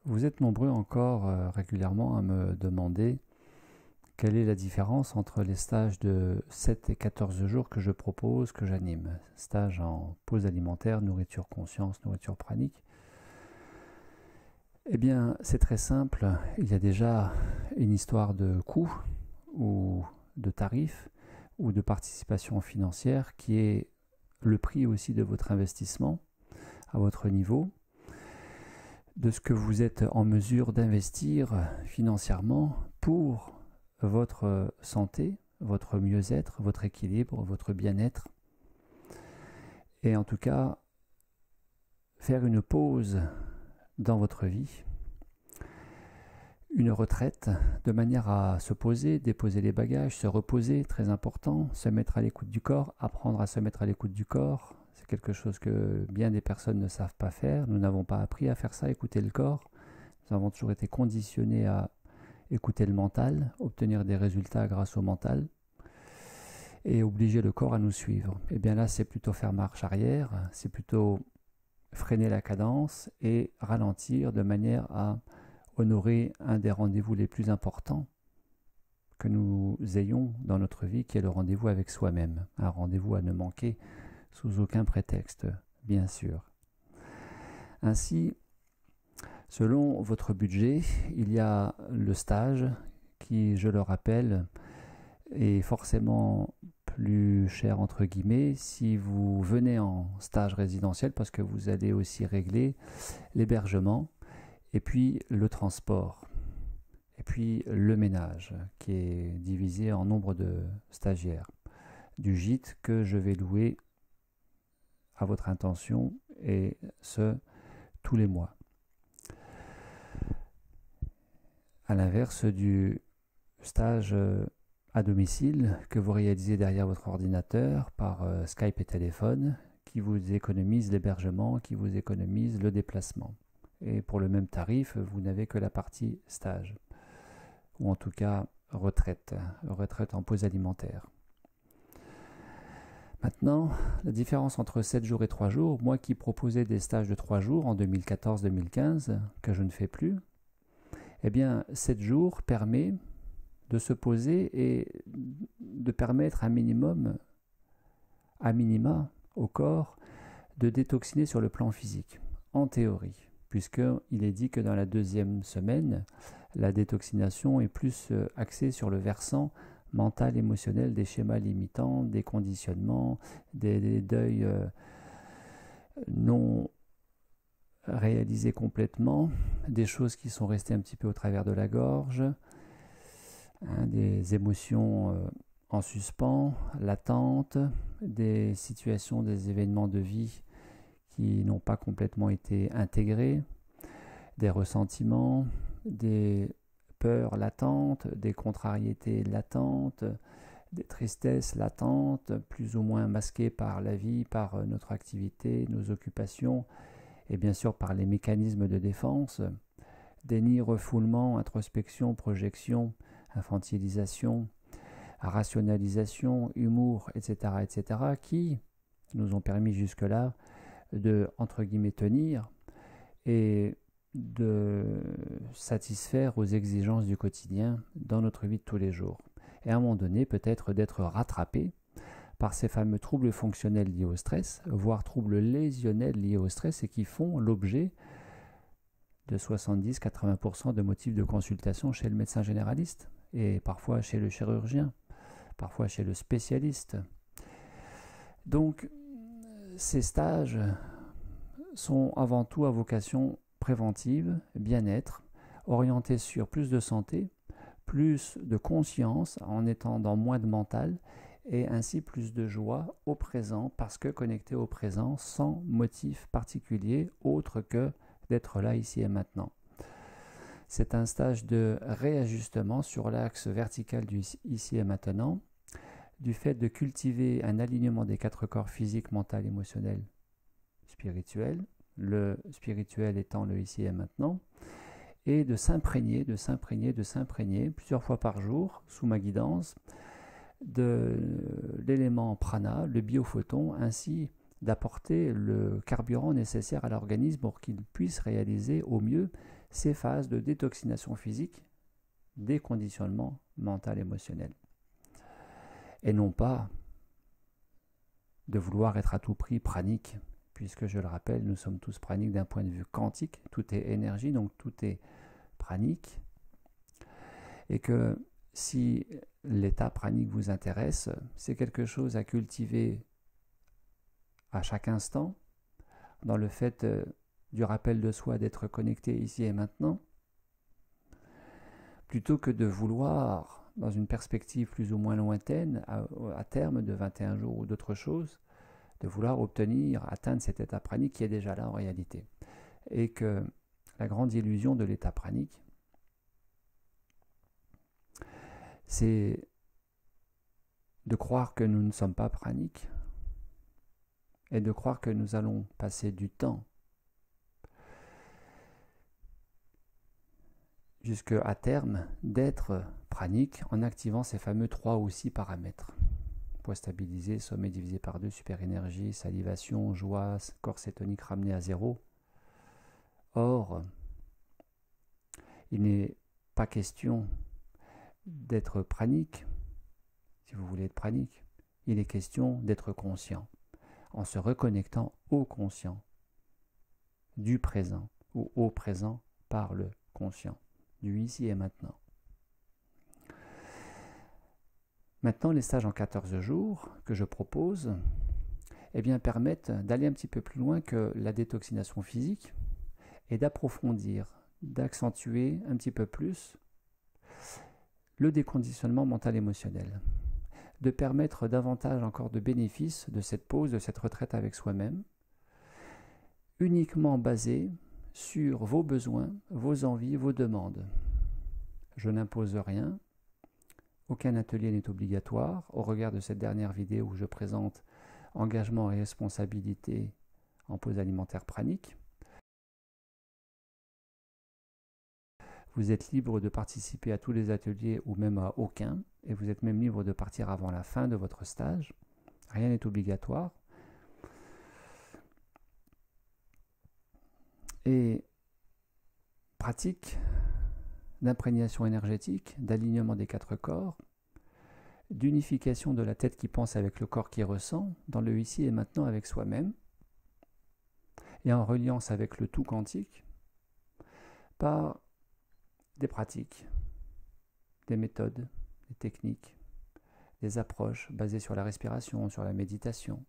Vous êtes nombreux encore régulièrement à me demander quelle est la différence entre les stages de 7 et 14 jours que je propose, que j'anime. Stage en pause alimentaire, nourriture conscience, nourriture pranique. Eh bien, c'est très simple. Il y a déjà une histoire de coût ou de tarif ou de participation financière qui est le prix aussi de votre investissement à votre niveau, de ce que vous êtes en mesure d'investir financièrement pour votre santé, votre mieux-être, votre équilibre, votre bien-être. Et en tout cas, faire une pause dans votre vie, une retraite, de manière à se poser, déposer les bagages, se reposer, très important, se mettre à l'écoute du corps, apprendre à se mettre à l'écoute du corps. C'est quelque chose que bien des personnes ne savent pas faire. Nous n'avons pas appris à faire ça, écouter le corps. Nous avons toujours été conditionnés à écouter le mental, obtenir des résultats grâce au mental et obliger le corps à nous suivre. Et bien là, c'est plutôt faire marche arrière, c'est plutôt freiner la cadence et ralentir de manière à honorer un des rendez-vous les plus importants que nous ayons dans notre vie, qui est le rendez-vous avec soi-même. Un rendez-vous à ne manquer sous aucun prétexte, bien sûr. Ainsi, selon votre budget, il y a le stage qui, je le rappelle, est forcément plus cher entre guillemets si vous venez en stage résidentiel parce que vous allez aussi régler l'hébergement et puis le transport et puis le ménage qui est divisé en nombre de stagiaires, du gîte que je vais louer à votre intention et ce tous les mois. À l'inverse du stage à domicile que vous réalisez derrière votre ordinateur par Skype et téléphone, qui vous économise l'hébergement, qui vous économise le déplacement. Et pour le même tarif, vous n'avez que la partie stage, ou en tout cas retraite en pause alimentaire. Maintenant, la différence entre 7 jours et 3 jours, moi qui proposais des stages de 3 jours en 2014-2015, que je ne fais plus, eh bien 7 jours permet de se poser et de permettre à minima au corps de détoxiner sur le plan physique, en théorie, puisqu'il est dit que dans la deuxième semaine, la détoxination est plus axée sur le versant mental, émotionnel, des schémas limitants, des conditionnements, des deuils non réalisés complètement, des choses qui sont restées un petit peu au travers de la gorge, des émotions en suspens, latentes, des situations, des événements de vie qui n'ont pas complètement été intégrés, des ressentiments, des peurs latentes, des contrariétés latentes, des tristesses latentes, plus ou moins masquées par la vie, par notre activité, nos occupations, et bien sûr par les mécanismes de défense, déni, refoulement, introspection, projection, infantilisation, rationalisation, humour, etc., qui nous ont permis jusque-là de, entre guillemets, tenir et de satisfaire aux exigences du quotidien dans notre vie de tous les jours. Et à un moment donné, peut-être d'être rattrapé par ces fameux troubles fonctionnels liés au stress, voire troubles lésionnels liés au stress et qui font l'objet de 70-80% de motifs de consultation chez le médecin généraliste et parfois chez le chirurgien, parfois chez le spécialiste. Donc, ces stages sont avant tout à vocation préventive, bien-être, orientés sur plus de santé, plus de conscience en étant dans moins de mental et ainsi plus de joie au présent parce que connecté au présent sans motif particulier autre que d'être là ici et maintenant. C'est un stage de réajustement sur l'axe vertical du ici et maintenant, du fait de cultiver un alignement des 4 corps physique, mental, émotionnel, spirituel, le spirituel étant le ici et maintenant, et de s'imprégner plusieurs fois par jour, sous ma guidance, de l'élément prana, le biophoton, ainsi d'apporter le carburant nécessaire à l'organisme pour qu'il puisse réaliser au mieux ces phases de détoxination physique, déconditionnement mental émotionnel. Et non pas de vouloir être à tout prix pranique, puisque je le rappelle, nous sommes tous praniques d'un point de vue quantique, tout est énergie, donc tout est pranique, et que si l'état pranique vous intéresse, c'est quelque chose à cultiver à chaque instant, dans le fait du rappel de soi d'être connecté ici et maintenant, plutôt que de vouloir, dans une perspective plus ou moins lointaine, à terme de 21 jours ou d'autres choses, de vouloir atteindre cet état pranique qui est déjà là en réalité. Et que la grande illusion de l'état pranique, c'est de croire que nous ne sommes pas praniques et de croire que nous allons passer du temps jusqu'à terme d'être pranique en activant ces fameux 3 ou 6 paramètres. Poids stabilisé, sommeil divisé par 2, super énergie, salivation, joie, corps cétonique ramené à 0. Or, il n'est pas question d'être pranique, si vous voulez être pranique. Il est question d'être conscient, en se reconnectant au conscient, du présent, ou au présent par le conscient, du ici et maintenant. Maintenant, les stages en 14 jours que je propose permettent d'aller un petit peu plus loin que la détoxination physique et d'approfondir, d'accentuer un petit peu plus le déconditionnement mental émotionnel, de permettre davantage encore de bénéfices de cette pause, de cette retraite avec soi-même, uniquement basée sur vos besoins, vos envies, vos demandes. Je n'impose rien. Aucun atelier n'est obligatoire. Au regard de cette dernière vidéo où je présente engagement et responsabilité en pause alimentaire pranique, vous êtes libre de participer à tous les ateliers ou même à aucun, et vous êtes même libre de partir avant la fin de votre stage. Rien n'est obligatoire. Et pratique d'imprégnation énergétique, d'alignement des 4 corps, d'unification de la tête qui pense avec le corps qui ressent, dans le ici et maintenant avec soi-même, et en reliance avec le tout quantique, par des pratiques, des méthodes, des techniques, des approches basées sur la respiration, sur la méditation,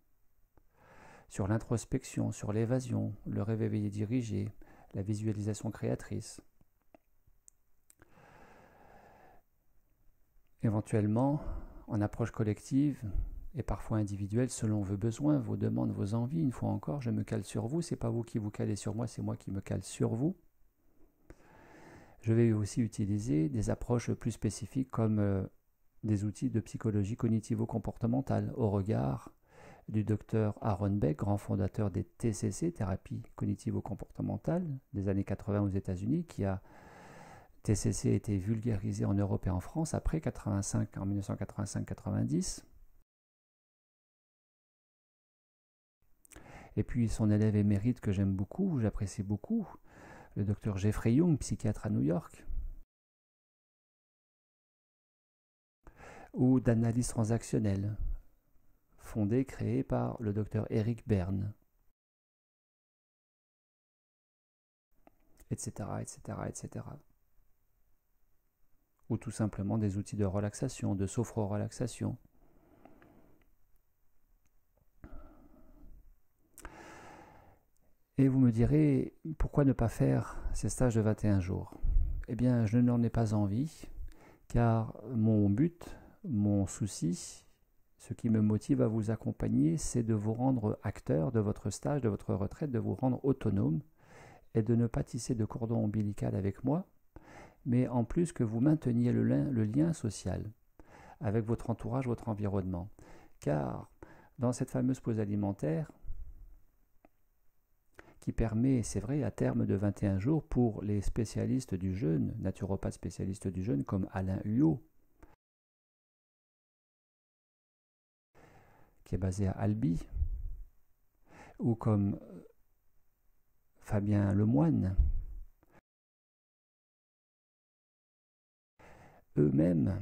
sur l'introspection, sur l'évasion, le rêve éveillé dirigé, la visualisation créatrice. Éventuellement, en approche collective et parfois individuelle selon vos besoins, vos demandes, vos envies. Une fois encore, je me cale sur vous, c'est pas vous qui vous calez sur moi, c'est moi qui me cale sur vous. Je vais aussi utiliser des approches plus spécifiques comme des outils de psychologie cognitivo-comportementale au regard du docteur Aaron Beck, grand fondateur des TCC, thérapie cognitivo-comportementale, des années 80 aux États-Unis, qui a TCC a été vulgarisé en Europe et en France après 85, en 1985-90. Et puis son élève émérite que j'aime beaucoup, j'apprécie beaucoup, le docteur Jeffrey Young, psychiatre à New York, ou d'analyse transactionnelle, créé par le docteur Eric Berne, etc., etc., etc. Ou tout simplement des outils de relaxation, de sophro-relaxation. Et vous me direz, pourquoi ne pas faire ces stages de 21 jours? Eh bien, je n'en ai pas envie, car mon but, mon souci, ce qui me motive à vous accompagner, c'est de vous rendre acteur de votre stage, de votre retraite, de vous rendre autonome et de ne pas tisser de cordon ombilical avec moi, mais en plus que vous mainteniez le lien social avec votre entourage, votre environnement. Car dans cette fameuse pause alimentaire, qui permet, c'est vrai, à terme de 21 jours pour les spécialistes du jeûne, naturopathes spécialistes du jeûne comme Alain Huot, qui est basé à Albi, ou comme Fabien Lemoine, eux-mêmes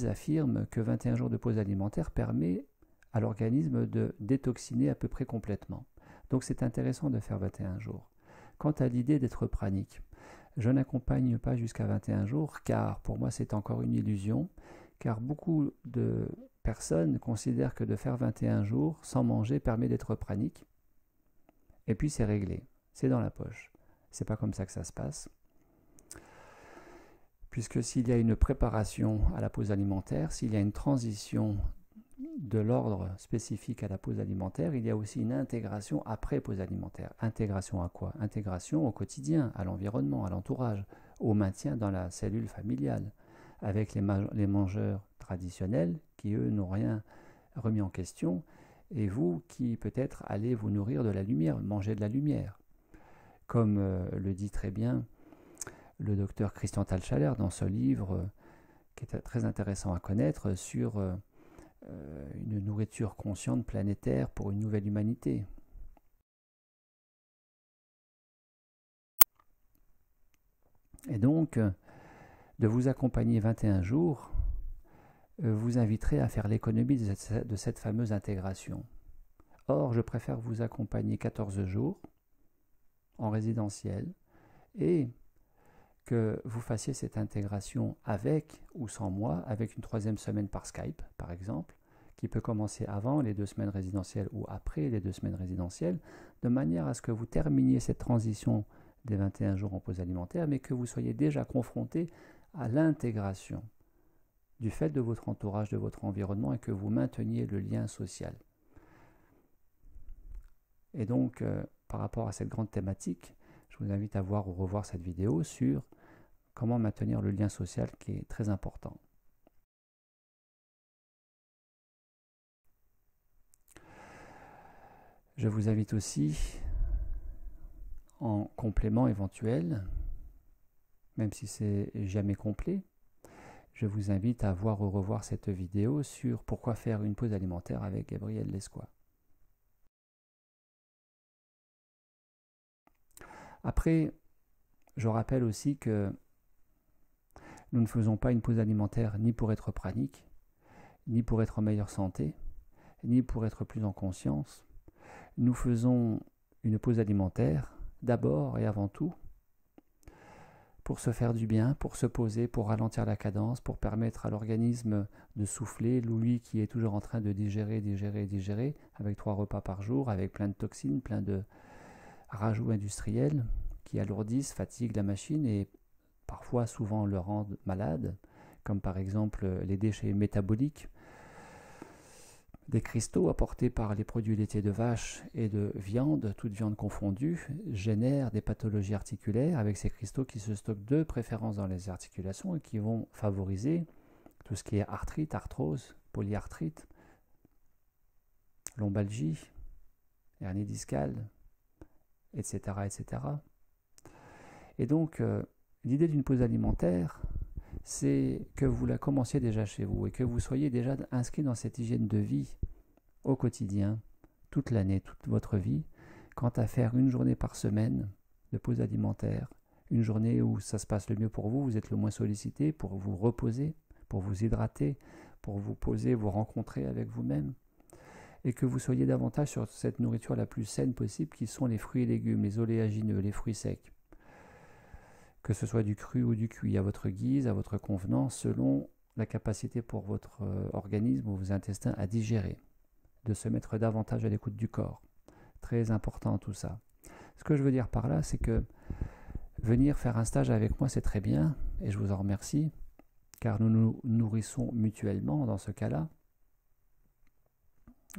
affirment que 21 jours de pause alimentaire permet à l'organisme de détoxiner à peu près complètement. Donc c'est intéressant de faire 21 jours. Quant à l'idée d'être pranique, je n'accompagne pas jusqu'à 21 jours car pour moi c'est encore une illusion, car beaucoup de personnes considèrent que de faire 21 jours sans manger permet d'être pranique et puis c'est réglé, c'est dans la poche. C'est pas comme ça que ça se passe. Puisque s'il y a une préparation à la pause alimentaire, s'il y a une transition de l'ordre spécifique à la pause alimentaire, il y a aussi une intégration après pause alimentaire. Intégration à quoi? Intégration au quotidien, à l'environnement, à l'entourage, au maintien dans la cellule familiale, avec les mangeurs traditionnels qui, eux, n'ont rien remis en question, et vous qui peut-être allez vous nourrir de la lumière, manger de la lumière. Comme le dit très bien le docteur Christian Talchaler dans ce livre qui est très intéressant à connaître sur une nourriture consciente planétaire pour une nouvelle humanité. Et donc, de vous accompagner 21 jours, vous inviterai à faire l'économie de cette fameuse intégration. Or, je préfère vous accompagner 14 jours en résidentiel et que vous fassiez cette intégration avec ou sans moi, avec une 3e semaine par Skype, par exemple, qui peut commencer avant les 2 semaines résidentielles ou après les 2 semaines résidentielles, de manière à ce que vous terminiez cette transition des 21 jours en pause alimentaire, mais que vous soyez déjà confronté à l'intégration du fait de votre entourage, de votre environnement, et que vous mainteniez le lien social. Et donc, par rapport à cette grande thématique, je vous invite à voir ou revoir cette vidéo sur comment maintenir le lien social qui est très important. Je vous invite aussi, en complément éventuel, même si c'est jamais complet, je vous invite à voir ou revoir cette vidéo sur pourquoi faire une pause alimentaire avec Gabriel Lescois. Après, je rappelle aussi que nous ne faisons pas une pause alimentaire ni pour être pranique, ni pour être en meilleure santé, ni pour être plus en conscience. Nous faisons une pause alimentaire d'abord et avant tout pour se faire du bien, pour se poser, pour ralentir la cadence, pour permettre à l'organisme de souffler, lui qui est toujours en train de digérer, avec 3 repas par jour, avec plein de toxines, plein de rajouts industriels qui alourdissent, fatiguent la machine et parfois souvent le rendent malade, comme par exemple les déchets métaboliques, des cristaux apportés par les produits laitiers de vache et de viande, toute viande confondue, génèrent des pathologies articulaires avec ces cristaux qui se stockent de préférence dans les articulations et qui vont favoriser tout ce qui est arthrite, arthrose, polyarthrite, lombalgie, hernie discale, etc. etc. Et donc, l'idée d'une pause alimentaire, c'est que vous la commenciez déjà chez vous et que vous soyez déjà inscrit dans cette hygiène de vie au quotidien, toute l'année, toute votre vie, quant à faire une journée par semaine de pause alimentaire, une journée où ça se passe le mieux pour vous, vous êtes le moins sollicité, pour vous reposer, pour vous hydrater, pour vous poser, vous rencontrer avec vous-même, et que vous soyez davantage sur cette nourriture la plus saine possible qui sont les fruits et légumes, les oléagineux, les fruits secs. Que ce soit du cru ou du cuit, à votre guise, à votre convenance, selon la capacité pour votre organisme ou vos intestins à digérer, de se mettre davantage à l'écoute du corps. Très important tout ça. Ce que je veux dire par là, c'est que venir faire un stage avec moi, c'est très bien, et je vous en remercie, car nous nous nourrissons mutuellement dans ce cas-là.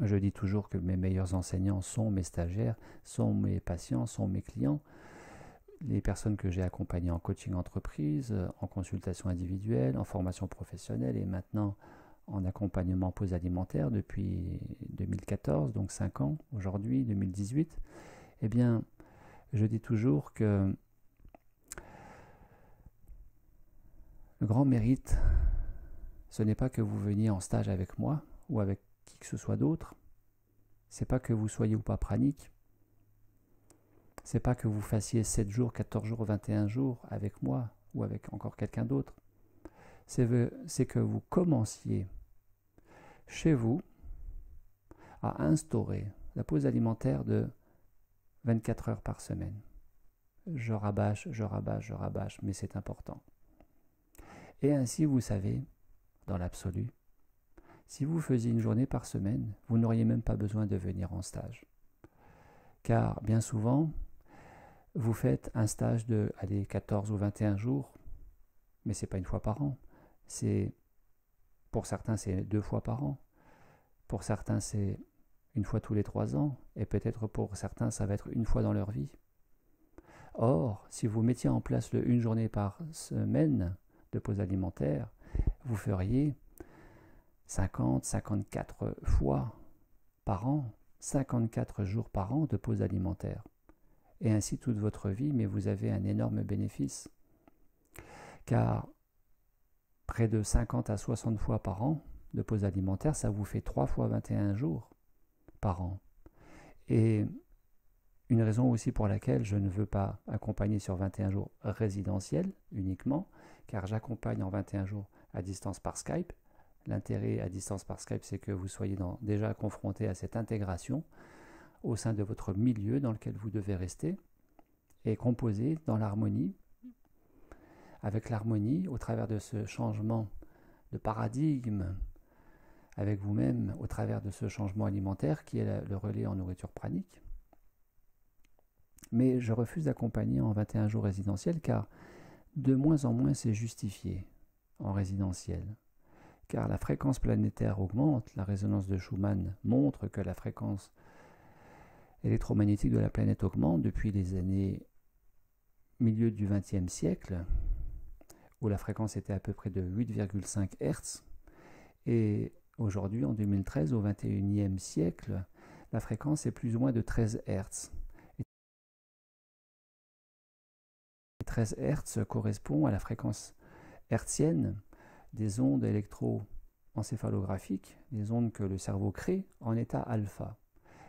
Je dis toujours que mes meilleurs enseignants sont mes stagiaires, sont mes patients, sont mes clients, les personnes que j'ai accompagnées en coaching entreprise, en consultation individuelle, en formation professionnelle et maintenant en accompagnement pause alimentaire depuis 2014, donc 5 ans, aujourd'hui 2018, eh bien, je dis toujours que le grand mérite, ce n'est pas que vous veniez en stage avec moi ou avec qui que ce soit d'autre, c'est pas que vous soyez ou pas pranique, c'est pas que vous fassiez 7 jours, 14 jours, 21 jours avec moi ou avec encore quelqu'un d'autre. c'est que vous commenciez chez vous à instaurer la pause alimentaire de 24 heures par semaine. Je rabâche, mais c'est important. Et ainsi, vous savez, dans l'absolu, si vous faisiez une journée par semaine, vous n'auriez même pas besoin de venir en stage. Car bien souvent, vous faites un stage de 14 ou 21 jours, mais ce n'est pas une fois par an. Pour certains, c'est 2 fois par an. Pour certains, c'est une fois tous les 3 ans. Et peut-être pour certains, ça va être une fois dans leur vie. Or, si vous mettiez en place une journée par semaine de pause alimentaire, vous feriez 54 fois par an, 54 jours par an de pause alimentaire. Et ainsi toute votre vie, mais vous avez un énorme bénéfice. Car près de 50 à 60 fois par an de pause alimentaire, ça vous fait 3 fois 21 jours par an. Et une raison aussi pour laquelle je ne veux pas accompagner sur 21 jours résidentiels uniquement, car j'accompagne en 21 jours à distance par Skype. L'intérêt à distance par Skype, c'est que vous soyez déjà confronté à cette intégration au sein de votre milieu dans lequel vous devez rester et composer dans l'harmonie, avec l'harmonie au travers de ce changement de paradigme avec vous-même au travers de ce changement alimentaire qui est le relais en nourriture pranique. Mais je refuse d'accompagner en 21 jours résidentiels car de moins en moins c'est justifié en résidentiel. Car la fréquence planétaire augmente, la résonance de Schumann montre que la fréquence électromagnétique de la planète augmente depuis les années milieu du XXe siècle, où la fréquence était à peu près de 8,5 Hz, et aujourd'hui, en 2013, au XXIe siècle, la fréquence est plus ou moins de 13 Hz. Et 13 Hz correspond à la fréquence hertzienne des ondes électroencéphalographiques, les ondes que le cerveau crée en état alpha.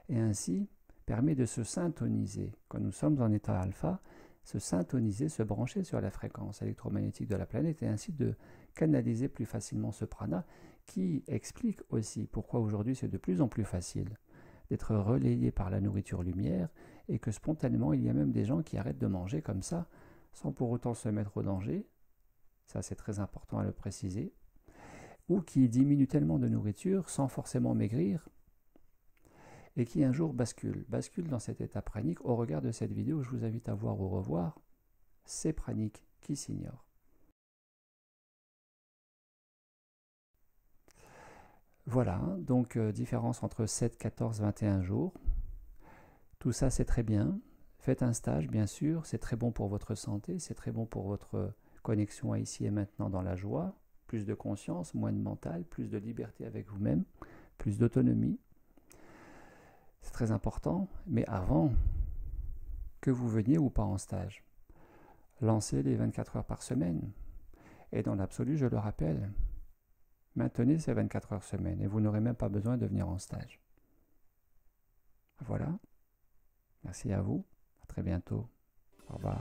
Et ainsi, permet de se syntoniser. Quand nous sommes en état alpha, se syntoniser, se brancher sur la fréquence électromagnétique de la planète et ainsi de canaliser plus facilement ce prana qui explique aussi pourquoi aujourd'hui c'est de plus en plus facile d'être relayé par la nourriture lumière et que spontanément il y a même des gens qui arrêtent de manger comme ça sans pour autant se mettre au danger, ça c'est très important à le préciser, ou qui diminuent tellement de nourriture sans forcément maigrir et qui un jour bascule dans cet état pranique. Au regard de cette vidéo, je vous invite à voir au revoir ces praniques qui s'ignorent. Voilà, donc différence entre 7, 14, 21 jours. Tout ça c'est très bien. Faites un stage bien sûr, c'est très bon pour votre santé, c'est très bon pour votre connexion à ici et maintenant dans la joie, plus de conscience, moins de mental, plus de liberté avec vous-même, plus d'autonomie. C'est très important, mais avant que vous veniez ou pas en stage, lancez les 24 heures par semaine. Et dans l'absolu, je le rappelle, maintenez ces 24 heures semaine et vous n'aurez même pas besoin de venir en stage. Voilà. Merci à vous. À très bientôt. Au revoir.